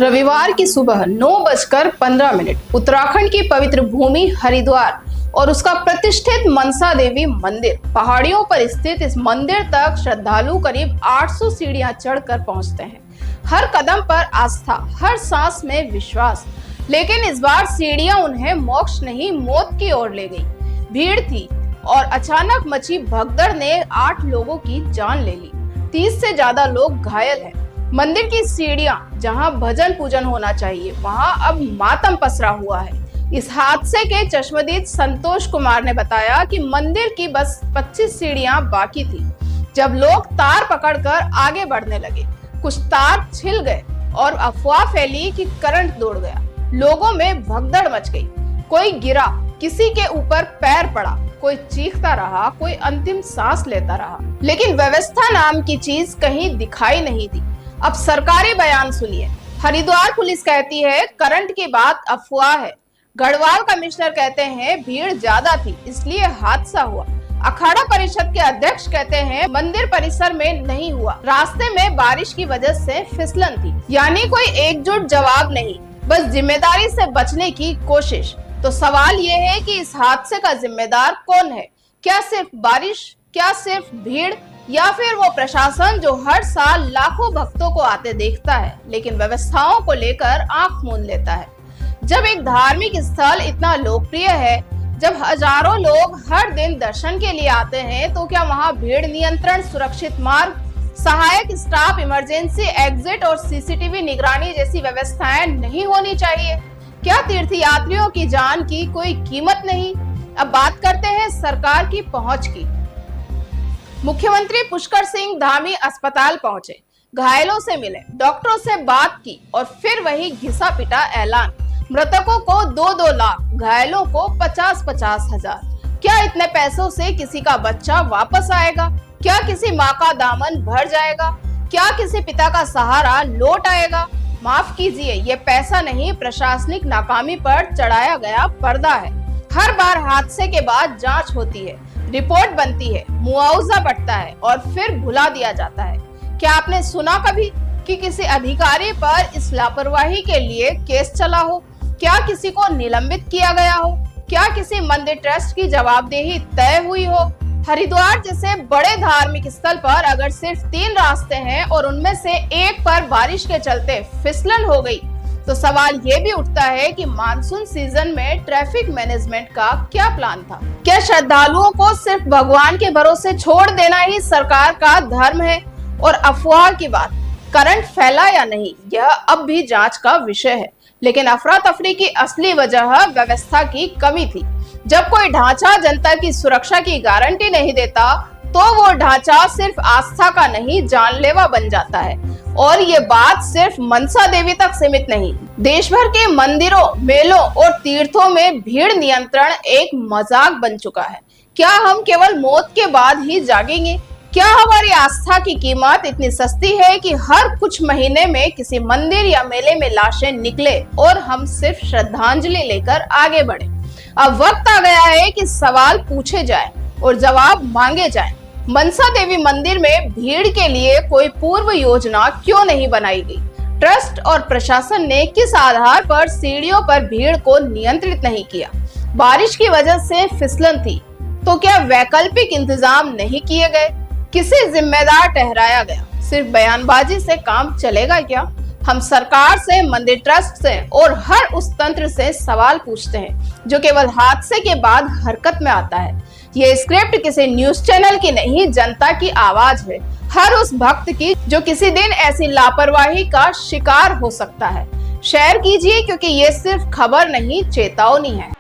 रविवार की सुबह 9:15 उत्तराखंड की पवित्र भूमि हरिद्वार और उसका प्रतिष्ठित मनसा देवी मंदिर पहाड़ियों पर स्थित इस मंदिर तक श्रद्धालु करीब 800 सीढ़ियां चढ़कर पहुंचते हैं। हर कदम पर आस्था, हर सांस में विश्वास। लेकिन इस बार सीढ़ियां उन्हें मोक्ष नहीं, मौत की ओर ले गई। भीड़ थी और अचानक मची भगदड़ ने 8 लोगों की जान ले ली। 30 से ज्यादा लोग घायल हैं। मंदिर की सीढ़ियां जहां भजन पूजन होना चाहिए, वहां अब मातम पसरा हुआ है। इस हादसे के चश्मदीद संतोष कुमार ने बताया कि मंदिर की बस 25 सीढ़ियां बाकी थी जब लोग तार पकड़कर आगे बढ़ने लगे। कुछ तार छिल गए और अफवाह फैली कि करंट दौड़ गया। लोगों में भगदड़ मच गई। कोई गिरा, किसी के ऊपर पैर पड़ा, कोई चीखता रहा, कोई अंतिम सांस लेता रहा। लेकिन व्यवस्था नाम की चीज कहीं दिखाई नहीं दी। अब सरकारी बयान सुनिए। हरिद्वार पुलिस कहती है करंट की बात अफवाह है। गढ़वाल कमिश्नर कहते हैं भीड़ ज्यादा थी इसलिए हादसा हुआ। अखाड़ा परिषद के अध्यक्ष कहते हैं मंदिर परिसर में नहीं हुआ, रास्ते में बारिश की वजह से फिसलन थी। यानी कोई एकजुट जवाब नहीं, बस जिम्मेदारी से बचने की कोशिश। तो सवाल ये है कि इस हादसे का जिम्मेदार कौन है? क्या सिर्फ बारिश, क्या सिर्फ भीड़, या फिर वो प्रशासन जो हर साल लाखों भक्तों को आते देखता है लेकिन व्यवस्थाओं को लेकर आंख मूंद लेता है? जब एक धार्मिक स्थल इतना लोकप्रिय है, जब हजारों लोग हर दिन दर्शन के लिए आते हैं, तो क्या वहां भीड़ नियंत्रण, सुरक्षित मार्ग, सहायक स्टाफ, इमरजेंसी एग्जिट और सीसीटीवी निगरानी जैसी व्यवस्थाएं नहीं होनी चाहिए? क्या तीर्थयात्रियों की जान की कोई कीमत नहीं? अब बात करते हैं सरकार की पहुंच की। मुख्यमंत्री पुष्कर सिंह धामी अस्पताल पहुंचे, घायलों से मिले, डॉक्टरों से बात की और फिर वही घिसा पिटा ऐलान। मृतकों को 2-2 लाख, घायलों को 50-50 हजार। क्या इतने पैसों से किसी का बच्चा वापस आएगा? क्या किसी माँ का दामन भर जाएगा? क्या किसी पिता का सहारा लौट आएगा? माफ कीजिए, ये पैसा नहीं, प्रशासनिक नाकामी पर चढ़ाया गया पर्दा है। हर बार हादसे के बाद जांच होती है, रिपोर्ट बनती है, मुआवजा बढ़ता है और फिर भुला दिया जाता है। क्या आपने सुना कभी कि किसी अधिकारी पर इस लापरवाही के लिए केस चला हो? क्या किसी को निलंबित किया गया हो? क्या किसी मंदिर ट्रस्ट की जवाबदेही तय हुई हो? हरिद्वार जैसे बड़े धार्मिक स्थल पर अगर सिर्फ 3 रास्ते हैं और उनमें से एक पर बारिश के चलते फिसलन हो गई, तो सवाल ये भी उठता है कि मानसून सीजन में ट्रैफिक मैनेजमेंट का क्या प्लान था? क्या श्रद्धालुओं को सिर्फ भगवान के भरोसे छोड़ देना ही सरकार का धर्म है? और अफवाह की बात, करंट फैला या नहीं, यह अब भी जांच का विषय है। लेकिन अफरा तफरी की असली वजह व्यवस्था की कमी थी। जब कोई ढांचा जनता की सुरक्षा की गारंटी नहीं देता, तो वो ढांचा सिर्फ आस्था का नहीं, जानलेवा बन जाता है। और ये बात सिर्फ मनसा देवी तक सीमित नहीं, देश भर के मंदिरों, मेलों और तीर्थों में भीड़ नियंत्रण एक मजाक बन चुका है। क्या हम केवल मौत के बाद ही जागेंगे? क्या हमारी आस्था की कीमत इतनी सस्ती है कि हर कुछ महीने में किसी मंदिर या मेले में लाशें निकले और हम सिर्फ श्रद्धांजलि लेकर आगे बढ़े? अब वक्त आ गया है कि सवाल पूछे जाए और जवाब मांगे जाए। मनसा देवी मंदिर में भीड़ के लिए कोई पूर्व योजना क्यों नहीं बनाई गई? ट्रस्ट और प्रशासन ने किस आधार पर सीढ़ियों पर भीड़ को नियंत्रित नहीं किया? बारिश की वजह से फिसलन थी, तो क्या वैकल्पिक इंतजाम नहीं किए गए? किसे जिम्मेदार ठहराया गया? सिर्फ बयानबाजी से काम चलेगा क्या? हम सरकार से, मंदिर ट्रस्ट से और हर उस तंत्र से सवाल पूछते हैं जो केवल हादसे के बाद हरकत में आता है। ये स्क्रिप्ट किसी न्यूज चैनल की नहीं, जनता की आवाज है, हर उस भक्त की जो किसी दिन ऐसी लापरवाही का शिकार हो सकता है। शेयर कीजिए, क्योंकि ये सिर्फ खबर नहीं, चेतावनी है।